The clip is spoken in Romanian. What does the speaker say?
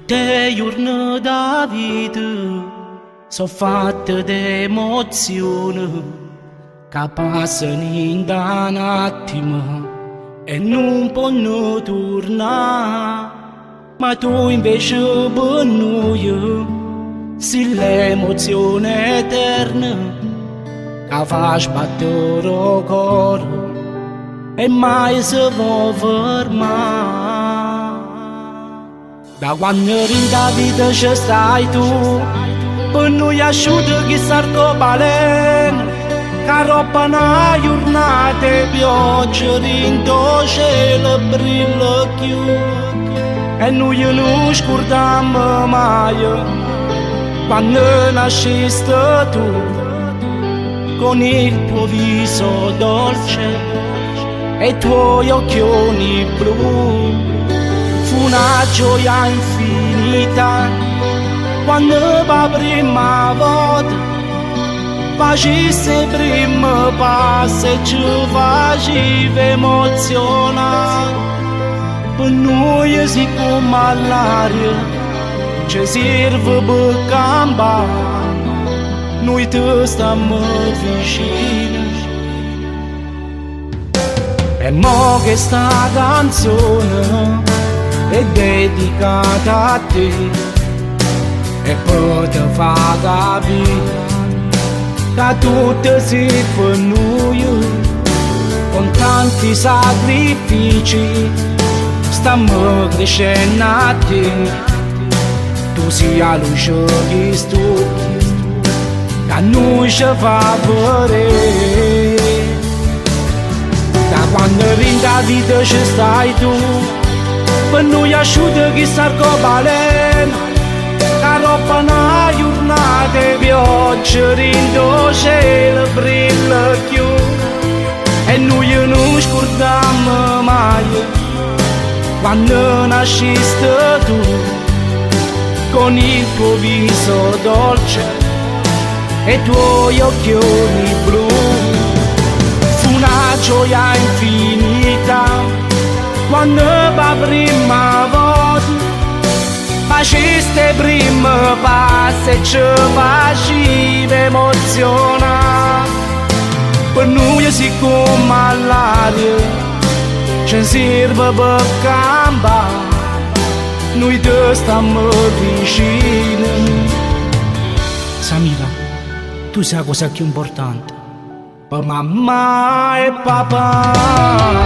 Tutte giorni da vita sono fatte di emozioni che passano in un attimo e non possono tornare. Ma tu invece per noi sei l'emozione eterna che fa sbattere il cuore e mai si può fermare. Da quando in da vita ci stai tu, per noi asciutta chi s'arcobalena, che roba una giornata e pioggia rindo cielo brilla più. E noi non scordiamo mai quando nasciste tu, con il tuo viso dolce e i tuoi occhioni blu. Fu una gioia infinita quando per la prima volta facessi il primo passo e ci faceva emozionare. Per noi si come all'aria ci serve per campare, noi ti stiamo vicini. E mo che sta canzone è dedicata a te e poi ti fa capire che tutto si per noi, con tanti sacrifici stiamo crescendo a te. Tu sia la luce che stu che noi ci fa vedere. Da quando in la vita ci stai tu, per noi asciutta chi s'arcobalena, che roba una giornata e pioggia rindo cielo brilla più. E noi non scordiamo mai quando nasciste tu, con il tuo viso dolce e i tuoi occhioni blu. Fu una gioia infinita quando per la prima volta faceste il primo passo e ci faceva emozionare. Per noi si come all'aria ci serve per campare, noi ti stiamo vicini. Samira, tu sai cosa più importante per mamma e papà.